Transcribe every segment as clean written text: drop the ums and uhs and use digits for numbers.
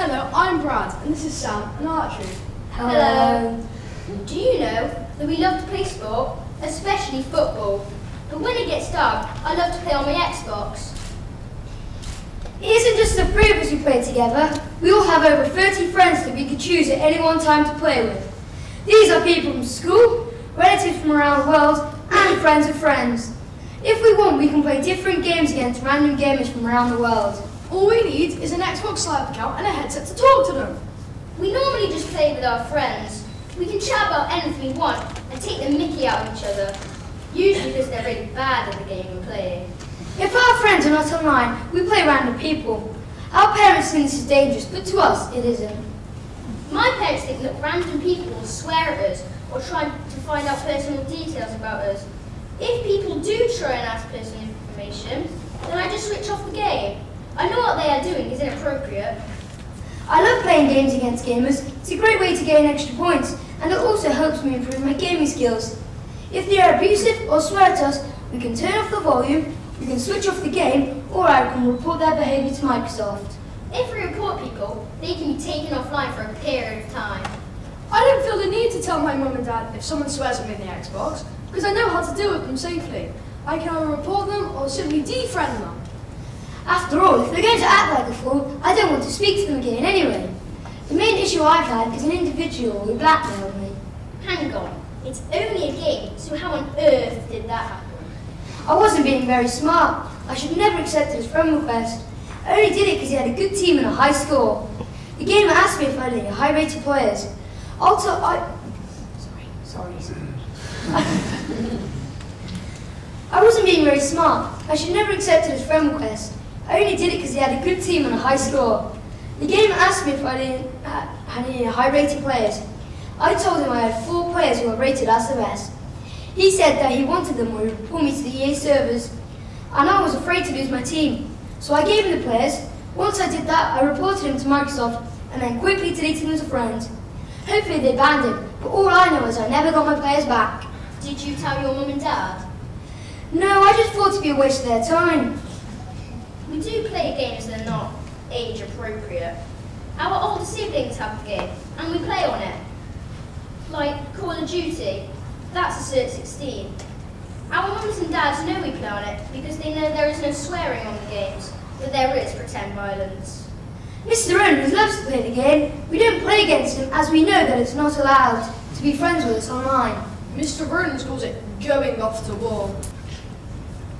Hello, I'm Brad, and this is Sam and Archie. Hello. Do you know that we love to play sport, especially football? But when it gets dark, I love to play on my Xbox. It isn't just the three of us who play together. We all have over 30 friends that we could choose at any one time to play with. These are people from school, relatives from around the world, and friends of friends. If we want, we can play different games against random gamers from around the world. All we need is an Xbox Live account and a headset to talk to them. We normally just play with our friends. We can chat about anything we want and take the mickey out of each other, usually because they're really bad at the game we're playing. If our friends are not online, we play random people. Our parents think this is dangerous, but to us, it isn't. My parents think that random people will swear at us or try to find out personal details about us. If people do try and ask personal information, then I just switch off the game. I know what they are doing is inappropriate. I love playing games against gamers. It's a great way to gain extra points, and it also helps me improve my gaming skills. If they are abusive or swear at us, we can turn off the volume, we can switch off the game, or I can report their behaviour to Microsoft. If we report people, they can be taken offline for a period of time. I don't feel the need to tell my mum and dad if someone swears at me in the Xbox, because I know how to deal with them safely. I can either report them or simply defriend them. After all, if they're going to act like a fool, I don't want to speak to them again anyway. The main issue I've had is an individual who blackmailed me. Hang on, it's only a game, so how on earth did that happen? I wasn't being very smart. I should have never accepted his friend request. I only did it because he had a good team and a high score. The gamer asked me if I had any high-rated players. I wasn't being very smart. I should never accepted his friend request. I only did it because he had a good team and a high score. The gamer asked me if I had any high-rated players. I told him I had 4 players who were rated as the best. He said that he wanted them or he would pull me to the EA servers, and I was afraid to lose my team. So I gave him the players. Once I did that, I reported him to Microsoft and then quickly deleted him as a friend. Hopefully they banned him, but all I know is I never got my players back. Did you tell your mum and dad? No, I just thought it'd be a waste of their time. We do play games that are not age appropriate. Our older siblings have the game, and we play on it. Like Call of Duty, that's a Cert 16. Our mums and dads know we play on it because they know there is no swearing on the games, but there is pretend violence. Mr. Owens loves to play the game. We don't play against him as we know that it's not allowed to be friends with us online. Mr. Vernon calls it going off the wall.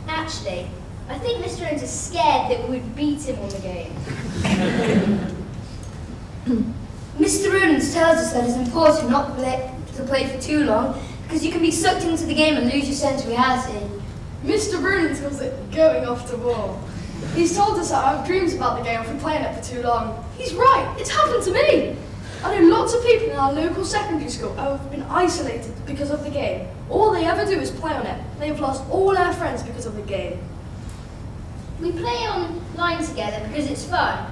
Actually, I think Mr. Owens is scared that we would beat him on the game. Mr. Owens tells us that it's important not to play for too long because you can be sucked into the game and lose your sense of reality. Mr. Vernon calls it going off the wall. He's told us that I have dreams about the game if we're playing it for too long. He's right, it's happened to me. I know lots of people in our local secondary school who have been isolated because of the game. All they ever do is play on it. They have lost all their friends because of the game. We play online together because it's fun.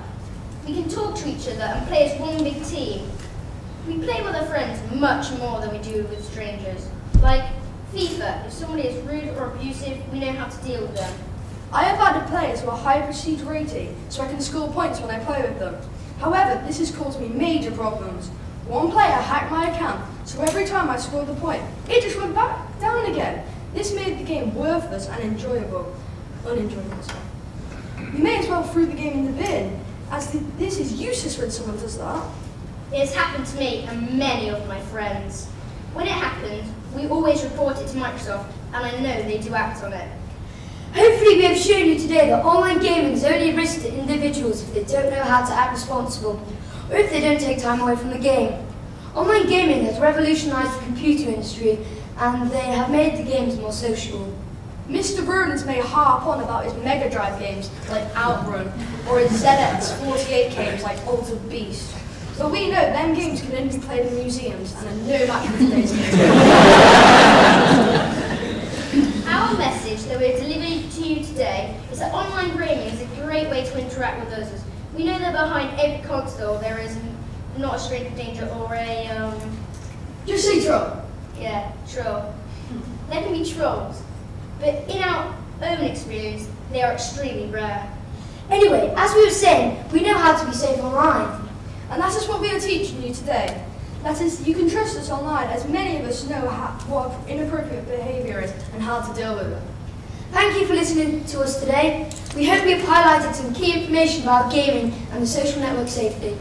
We can talk to each other and play as one big team. We play with our friends much more than we do with strangers. Like FIFA, if somebody is rude or abusive, we know how to deal with them. I have added players who are high perceived rating so I can score points when I play with them. However, this has caused me major problems. One player hacked my account, so every time I scored the point, it just went back down again. This made the game worthless and unenjoyable. We may as well throw the game in the bin, as this is useless when someone does that. It has happened to me and many of my friends. When it happens, we always report it to Microsoft, and I know they do act on it. Hopefully we have shown you today that online gaming is only a risk to individuals if they don't know how to act responsible, or if they don't take time away from the game. Online gaming has revolutionised the computer industry, and they have made the games more social. Mr. Vernon's may harp on about his Mega Drive games like Outrun, or his ZX48 games like Altered Beast. But we know them games can only be played in museums and are no match for today's games. Our message that we're delivering to you today is that online gaming is a great way to interact with others. We know that behind every console there is not a stranger danger or a, Just say troll. Yeah, troll. There can be trolls, but in our own experience, they are extremely rare. Anyway, as we were saying, we know how to be safe online. And that is what we are teaching you today. That is, you can trust us online, as many of us know what inappropriate behaviour is and how to deal with it. Thank you for listening to us today. We hope we have highlighted some key information about gaming and the social network safety.